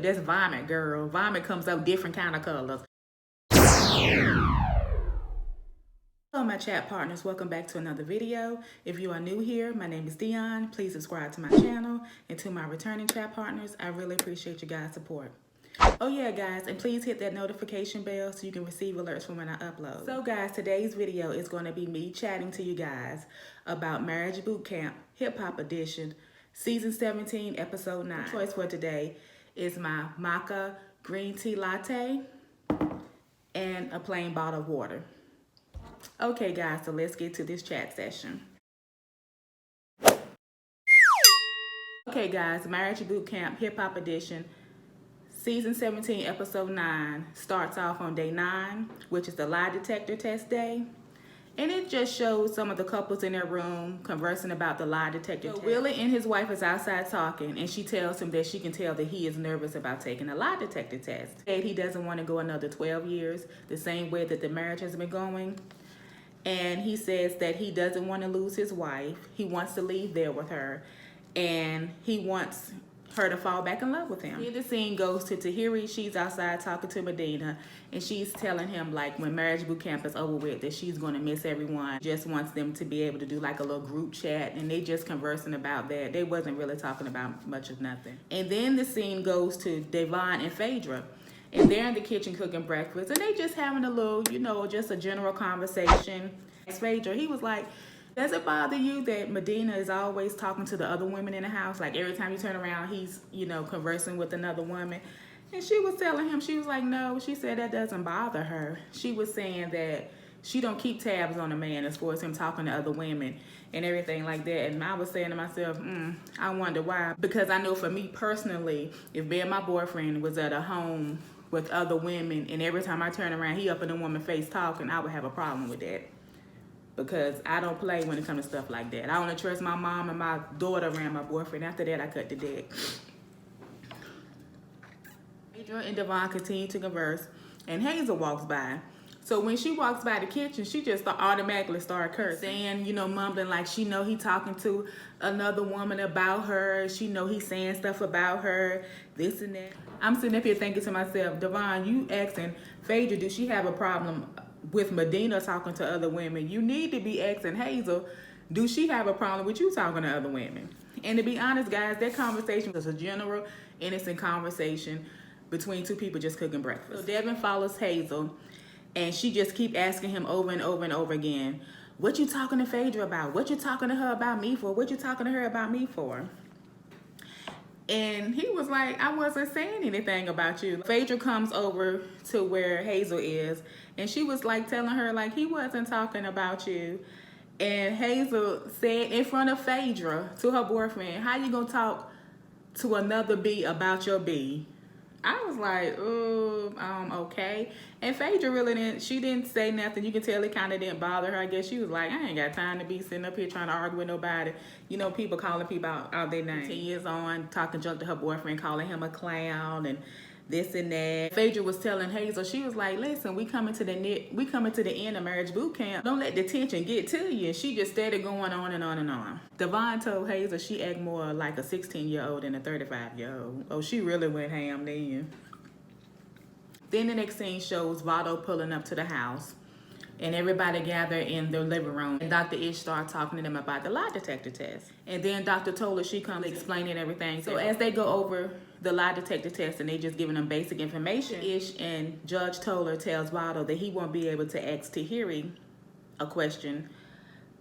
That's vomit, girl. Vomit comes out different kind of colors. Hello my chat partners, welcome back to another video. If you are new here, my name is Dion. Please subscribe to my channel, and to my returning chat partners, I really appreciate you guys' support. Oh yeah guys, and please hit that notification bell so you can receive alerts from when I upload. So guys, today's video is going to be me chatting to you guys about Marriage Boot Camp Hip Hop Edition Season 17 Episode 9. The choice for today is my maca green tea latte and a plain bottle of water. Okay guys, so let's get to this chat session. Okay guys, Marriage Boot Camp Hip Hop Edition Season 17 Episode 9 starts off on day 9, which is the lie detector test day. And it just shows some of the couples in their room conversing about the lie detector test. Willie and his wife is outside talking, and she tells him that she can tell that he is nervous about taking a lie detector test. And he doesn't want to go another 12 years, the same way that the marriage has been going. And he says that he doesn't want to lose his wife. He wants to leave there with her. And he wants her to fall back in love with him. Then the scene goes to Tahiri. She's outside talking to Medina. And she's telling him, like, when Marriage Boot Camp is over with, that she's going to miss everyone. Just wants them to be able to do, like, a little group chat. And they just conversing about that. They wasn't really talking about much of nothing. And then the scene goes to Devon and Phaedra. And they're in the kitchen cooking breakfast, and they just having a little, you know, just a general conversation. Phaedra, he was like, does it bother you that Medina is always talking to the other women in the house? Like every time you turn around, he's, you know, conversing with another woman. And she was telling him, she was like, no, she said that doesn't bother her. She was saying that she don't keep tabs on a man as far as him talking to other women and everything like that. And I was saying to myself, I wonder why. Because I know for me personally, if me and my boyfriend was at a home with other women, and every time I turn around, he up in a woman's face talking, I would have a problem with that. Because I don't play when it comes to stuff like that. I only trust my mom and my daughter around my boyfriend. After that, I cut the deck. Phaedra and Devon continue to converse, and Hazel walks by. So when she walks by the kitchen, she just automatically started cursing, saying, you know, mumbling like she know he talking to another woman about her. She know he's saying stuff about her, this and that. I'm sitting up here thinking to myself, Devon, you asking Phaedra, do she have a problem with Medina talking to other women? You need to be asking Hazel, do she have a problem with you talking to other women? And to be honest, guys, that conversation was a general, innocent conversation between two people just cooking breakfast. So Devin follows Hazel, and she just keep asking him over and over and over again, what you talking to Phaedra about? What you talking to her about me for? What you talking to her about me for? And he was like, I wasn't saying anything about you. Phaedra comes over to where Hazel is, and she was like telling her like he wasn't talking about you. And Hazel said in front of Phaedra to her boyfriend, how you gonna talk to another B about your B? I was like, okay. And Phaedra really didn't say nothing. You can tell it kind of didn't bother her. I guess she was like, I ain't got time to be sitting up here trying to argue with nobody. You know, people calling people out their name. 10 years on, talking junk to her boyfriend, calling him a clown and this and that. Phaedra was telling Hazel, she was like, listen, we coming to the end of Marriage Boot Camp. Don't let the tension get to you. And she just started going on and on and on. Devon told Hazel she act more like a 16-year-old than a 35-year-old. Oh, she really went ham then. Then the next scene shows Vado pulling up to the house, and everybody gather in the living room. And Dr. Ish started talking to them about the lie detector test. And then Dr. Toller, she comes explaining everything. So as they go over the lie detector test and they just giving them basic information, Ish and Judge Toller tells Vado that he won't be able to ask Tahiri a question,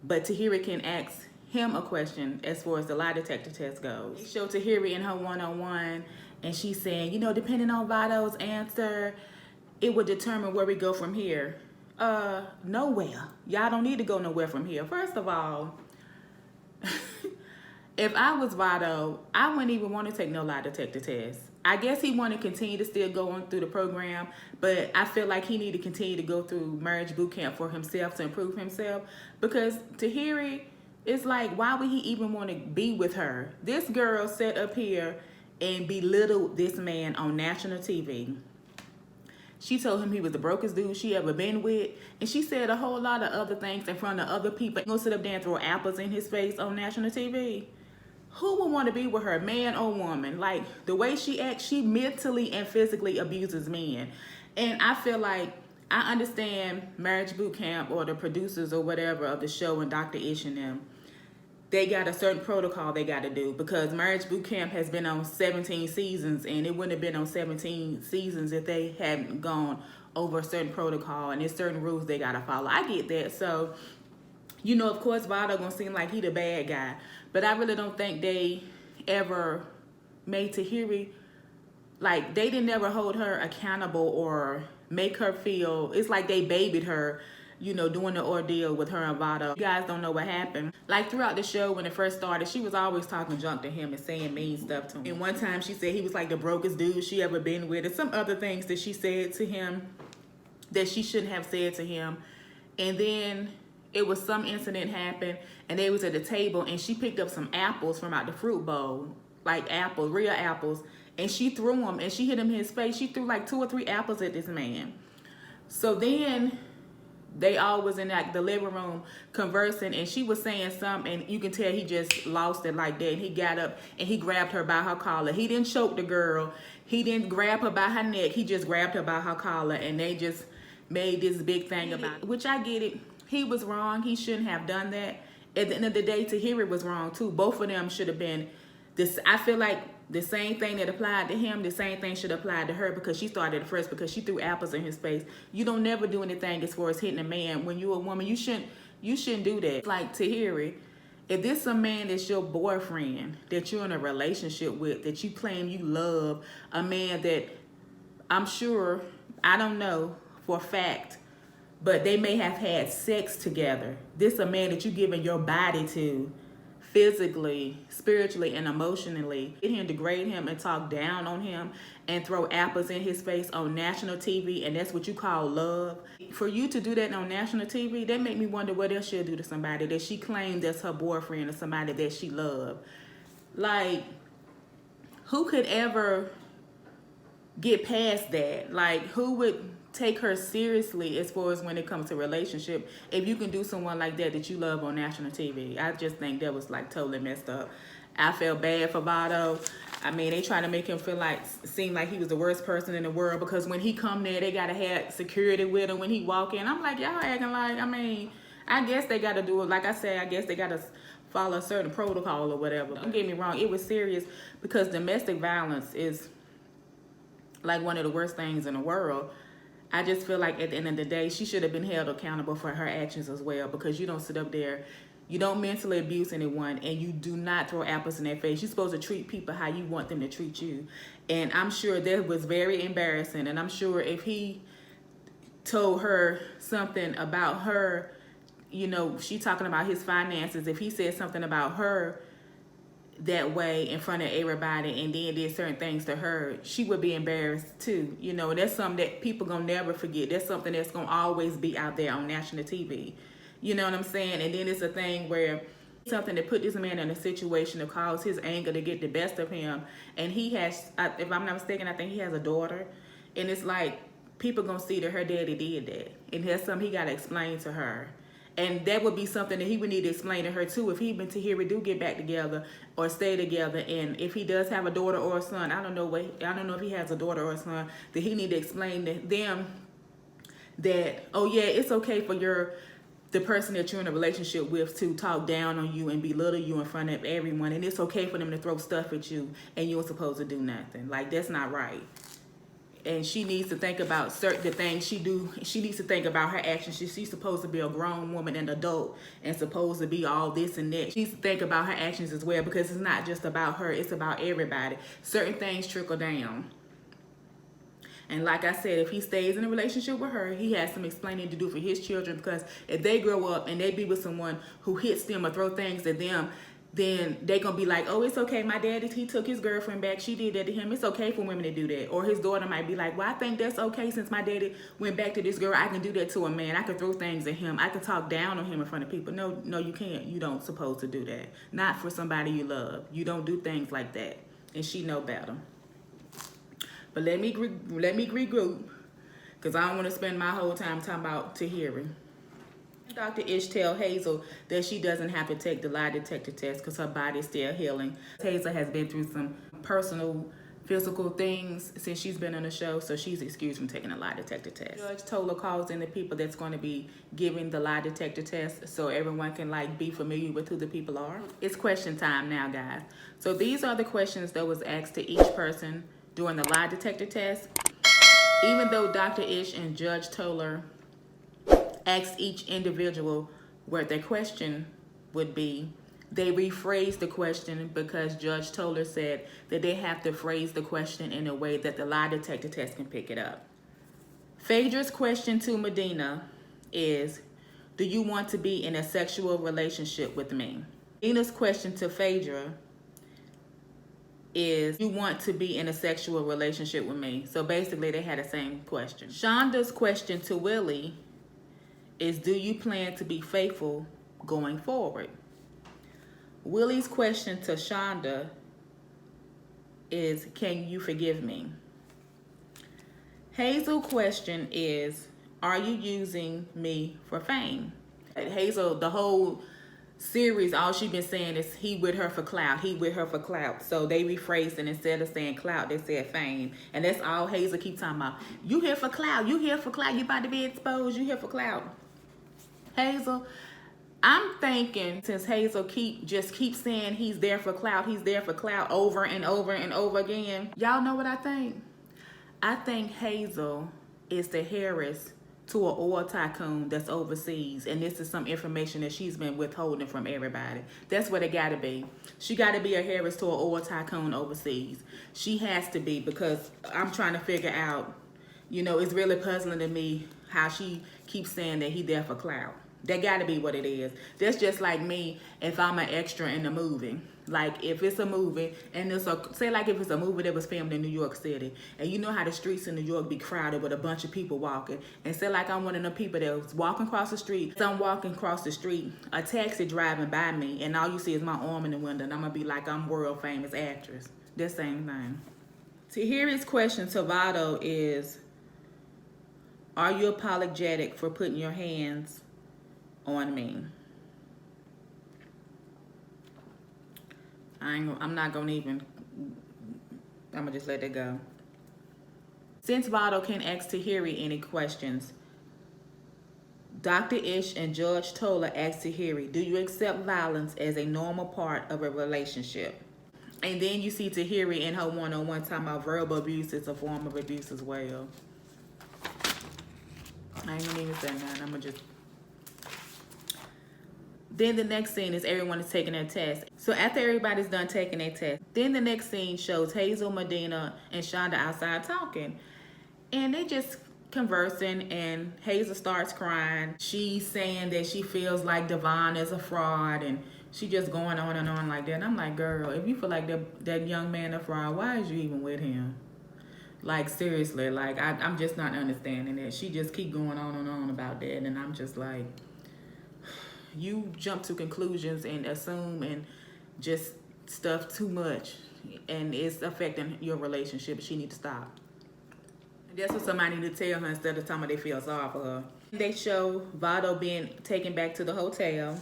but Tahiri can ask him a question as far as the lie detector test goes. They show Tahiri in her one-on-one, and she's saying, you know, depending on Vado's answer, it would determine where we go from here. Nowhere. Y'all don't need to go nowhere from here. First of all, if I was Vado, I wouldn't even want to take no lie detector test. I guess he want to continue to still go on through the program, but I feel like he need to continue to go through Marriage Boot Camp for himself to improve himself. Because Tahiri, it's like, why would he even want to be with her? This girl sat up here and belittled this man on national TV. She told him he was the brokest dude she ever been with. And she said a whole lot of other things in front of other people. Gonna sit up there and throw apples in his face on national TV. who would want to be with her, man or woman? Like, the way she acts, she mentally and physically abuses men. And I feel like I understand Marriage Boot Camp or the producers or whatever of the show and Dr. Ish and them. They got a certain protocol they got to do, because Marriage Boot Camp has been on 17 seasons, and it wouldn't have been on 17 seasons if they hadn't gone over a certain protocol, and there's certain rules they got to follow. I get that. So, you know, of course, Vado gonna seem like he the bad guy, but I really don't think they ever made Tahiri, like, they didn't ever hold her accountable or make her feel, it's like they babied her, you know, doing the ordeal with her and Vado. You guys don't know what happened. Like, throughout the show, when it first started, she was always talking junk to him and saying mean stuff to him. And one time she said he was like the brokest dude she ever been with, and some other things that she said to him that she shouldn't have said to him. And then it was some incident happened, and they was at the table, and she picked up some apples from out the fruit bowl, like apples, real apples, and she threw them, and she hit him in his face. She threw like 2 or 3 apples at this man. So then they all was in like the living room conversing, and she was saying something, and you can tell he just lost it like that. And he got up and he grabbed her by her collar. He didn't choke the girl. He didn't grab her by her neck. He just grabbed her by her collar, and they just made this big thing about it, which I get it. He was wrong. He shouldn't have done that. At the end of the day, Tahiri was wrong too. Both of them should have been this. I feel like the same thing that applied to him, the same thing should apply to her, because she started it first, because she threw apples in his face. You don't never do anything as far as hitting a man. When you're a woman, you shouldn't do that. Like, Tahiri, if this a man that's your boyfriend, that you're in a relationship with, that you claim you love, a man that I'm sure, I don't know for a fact, but they may have had sex together. This a man that you giving your body to, physically, spiritually, and emotionally. Get him, degrade him, and talk down on him, and throw apples in his face on national TV, and that's what you call love. For you to do that on national TV, that make me wonder what else she'll do to somebody that she claims as her boyfriend or somebody that she loved. Like, who could ever get past that? Like, who would take her seriously as far as when it comes to relationship if you can do someone like that you love on national TV? I just think that was like totally messed up. I felt bad for Vado. I mean, they try to make him seem like he was the worst person in the world, because when he come there, they gotta have security with him when he walk in. I'm like, y'all acting like, I mean, I guess they gotta do it. Like I said, I guess they gotta follow a certain protocol or whatever. Don't get me wrong, it was serious, because domestic violence is like one of the worst things in the world. I just feel like at the end of the day, she should have been held accountable for her actions as well, because you don't sit up there, you don't mentally abuse anyone, and you do not throw apples in their face. You're supposed to treat people how you want them to treat you. And I'm sure that was very embarrassing, and I'm sure if he told her something about her, you know, she talking about his finances, if he said something about her that way in front of everybody and then did certain things to her, she would be embarrassed too. You know, that's something that people gonna never forget. That's something that's gonna always be out there on national TV. You know what I'm saying? And then it's a thing where something that put this man in a situation to cause his anger to get the best of him. And he has, if I'm not mistaken, I think he has a daughter. And it's like, people gonna see that her daddy did that. And that's something he gotta explain to her. And that would be something that he would need to explain to her too, if he and Tahiri do get back together or stay together. And if he does have a daughter or a son, I don't know if he has a daughter or a son, that he need to explain to them that, oh yeah, it's okay for the person that you're in a relationship with to talk down on you and belittle you in front of everyone, and it's okay for them to throw stuff at you and you're supposed to do nothing. Like, that's not right. And she needs to think about certain things she do. She needs to think about her actions. She's supposed to be a grown woman, an adult, and supposed to be all this and that. She needs to think about her actions as well, because it's not just about her. It's about everybody. Certain things trickle down. And like I said, if he stays in a relationship with her, he has some explaining to do for his children, because if they grow up and they be with someone who hits them or throw things at them, then they gonna be like, oh, it's okay, my daddy, he took his girlfriend back, she did that to him, it's okay for women to do that. Or his daughter might be like, well, I think that's okay, since my daddy went back to this girl, I can do that to a man, I can throw things at him, I can talk down on him in front of people. No, you can't. You don't supposed to do that. Not for somebody you love. You don't do things like that. And she know better. But let me regroup, because I don't want to spend my whole time talking about Tahiri. Dr. Ish tell Hazel that she doesn't have to take the lie detector test because her body's still healing. Hazel has been through some personal physical things since she's been on the show, so she's excused from taking a lie detector test. Judge Tola calls in the people that's going to be giving the lie detector test so everyone can be familiar with who the people are. It's question time now, guys. So these are the questions that was asked to each person during the lie detector test. Even though Dr. Ish and Judge Tola asked each individual what their question would be, they rephrased the question because Judge Tola said that they have to phrase the question in a way that the lie detector test can pick it up. Phaedra's question to Medina is, do you want to be in a sexual relationship with me? Medina's question to Phaedra is, you want to be in a sexual relationship with me? So basically they had the same question. Shonda's question to Willie is, do you plan to be faithful going forward? Willie's question to Shonda is, can you forgive me? Hazel's question is, are you using me for fame? Hazel, the whole series, all she been saying is he with her for clout, he with her for clout. So they rephrased it. Instead of saying clout, they said fame. And that's all Hazel keep talking about. You here for clout, you here for clout, you about to be exposed, you here for clout. Hazel, I'm thinking since Hazel keep saying he's there for clout over and over and over again. Y'all know what I think? I think Hazel is the Harris to an oil tycoon that's overseas, and this is some information that she's been withholding from everybody. That's what it gotta be. She gotta be a Harris to an oil tycoon overseas. She has to be, because I'm trying to figure out, it's really puzzling to me how she keeps saying that he there for clout. That gotta be what it is. That's just like me if I'm an extra in a movie. Like if it's a movie and if it's a movie that was filmed in New York City, and you know how the streets in New York be crowded with a bunch of people walking, and say like I'm one of the people that was walking across the street. So I'm walking across the street, a taxi driving by me, and all you see is my arm in the window, and I'm gonna be like I'm world famous actress. The same thing. Tahiri's question to Vado is, are you apologetic for putting your hands on me? I'm not gonna even, I'm gonna just let that go. Since Vado can't ask Tahiri any questions, Dr. Ish and Judge Tola asked Tahiri, do you accept violence as a normal part of a relationship? And then you see Tahiri in her one-on-one talking about verbal abuse is a form of abuse as well. I ain't gonna even say nothing, I'm gonna just. Then the next scene is everyone is taking their test. So after everybody's done taking their test, then the next scene shows Hazel, Medina, and Shonda outside talking. And they just conversing, and Hazel starts crying. She's saying that she feels like Devon is a fraud, and she just going on and on like that. And I'm like, girl, if you feel like that young man a fraud, why is you even with him? Like, seriously, like, I'm just not understanding it. She just keep going on and on about that, and I'm just like, you jump to conclusions and assume and just stuff too much, and it's affecting your relationship. She need to stop. And that's what somebody need to tell her instead of telling her they feel sorry for her. They show Vado being taken back to the hotel.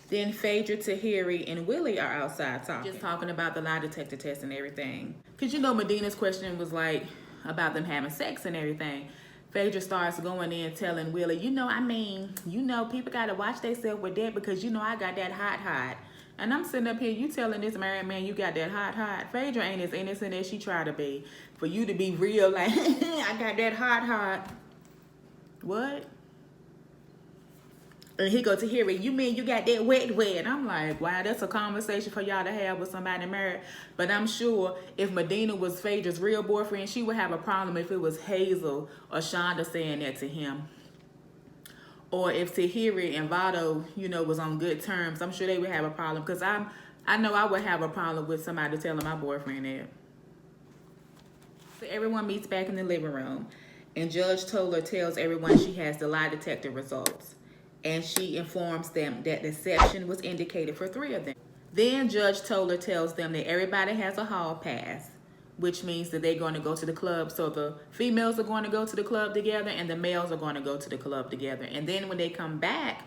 Then Phaedra, Tahiri, and Willie are outside talking. Just talking about the lie detector test and everything. Because Medina's question was like about them having sex and everything. Phaedra starts going in telling Willie, people got to watch themselves with that because, I got that hot. And I'm sitting up here, you telling this married man you got that hot. Phaedra ain't as innocent as she tried to be. For you to be real like, I got that hot. What? And he go to hear it, you mean you got that wet? And I'm like, wow, that's a conversation for y'all to have with somebody married. But I'm sure if Medina was Phaedra's real boyfriend, she would have a problem if it was Hazel or Shonda saying that to him. Or if Tahiri and Vado, was on good terms, I'm sure they would have a problem. Because I know I would have a problem with somebody telling my boyfriend that. So everyone meets back in the living room. And Judge Tola tells everyone she has the lie detector results. And she informs them that deception was indicated for 3 of them. Then Judge Tola tells them that everybody has a hall pass, which means that they're going to go to the club. So the females are going to go to the club together and the males are going to go to the club together. And then when they come back,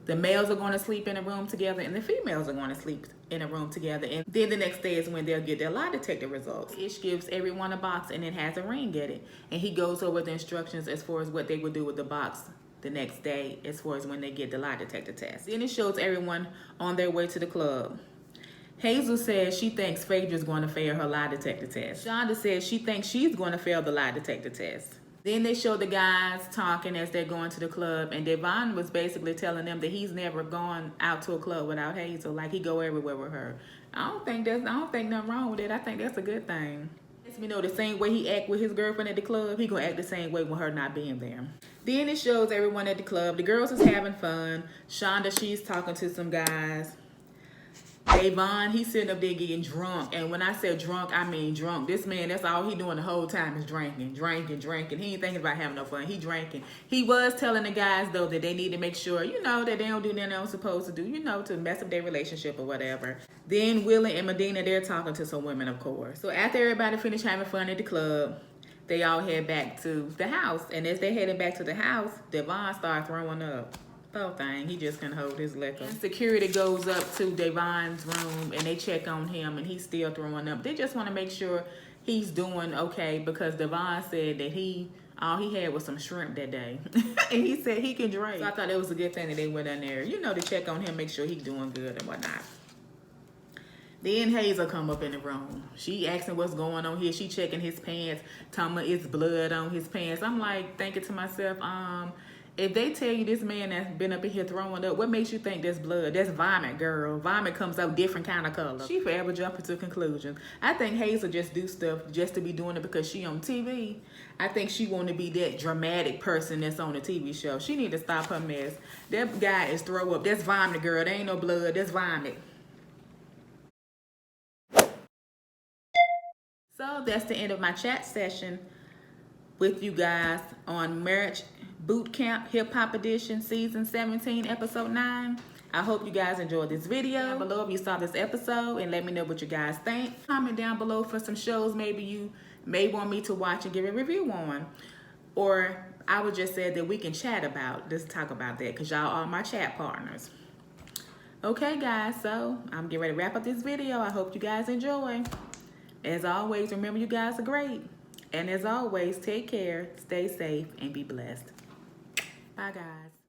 the males are going to sleep in a room together and the females are going to sleep in a room together. And then the next day is when they'll get their lie detector results. Ish gives everyone a box and it has a ring in it. And he goes over the instructions as far as what they would do with the box the next day as far as when they get the lie detector test. Then it shows everyone on their way to the club. Hazel says she thinks Phaedra's going to fail her lie detector test. Shonda says she thinks she's going to fail the lie detector test. Then they show the guys talking as they're going to the club, and Devon was basically telling them that he's never gone out to a club without Hazel. Like, he go everywhere with her. I don't think nothing wrong with it. I think that's a good thing. You know, the same way he act with his girlfriend at the club, he gonna act the same way with her not being there. Then it shows everyone at the club. The girls is having fun. Shonda, she's talking to some guys. Devon, he's sitting up there getting drunk. And when I say drunk, I mean drunk. This man, that's all he doing the whole time is drinking. He ain't thinking about having no fun. He drinking. He was telling the guys, though, that they need to make sure, you know, that they don't do nothing they're supposed to do, you know, to mess up their relationship or whatever. Then Willie and Medina, they're talking to some women, of course. So after everybody finished having fun at the club, they all head back to the house. And as they headed back to the house, Devon started throwing up. Poor thing, he just couldn't hold his liquor. Security goes up to Devon's room and they check on him and he's still throwing up. They just want to make sure he's doing okay because Devon said that all he had was some shrimp that day. And he said he can drink. So I thought it was a good thing that they went in there, you know, to check on him, make sure he's doing good and whatnot. Then Hazel come up in the room. She asking what's going on here. She checking his pants, telling me it's blood on his pants. I'm like thinking to myself, if they tell you this man that's been up in here throwing up, what makes you think that's blood? That's vomit, girl. Vomit comes out different kind of color. She forever jumping to conclusions. I think Hazel just do stuff just to be doing it because she on TV. I think she want to be that dramatic person that's on the TV show. She need to stop her mess. That guy is throw up. That's vomit, girl. There ain't no blood. That's vomit. So that's the end of my chat session with you guys on Marriage Boot Camp Hip Hop Edition Season 17 Episode 9. I hope you guys enjoyed this video. Down below if you saw this episode and let me know what you guys think. Comment down below for some shows maybe you may want me to watch and give a review on. Or I would just say that we can chat about, let's talk about that because y'all are my chat partners. Okay guys, so I'm getting ready to wrap up this video. I hope you guys enjoy. As always, remember you guys are great. And as always, take care, stay safe, and be blessed. Bye, guys.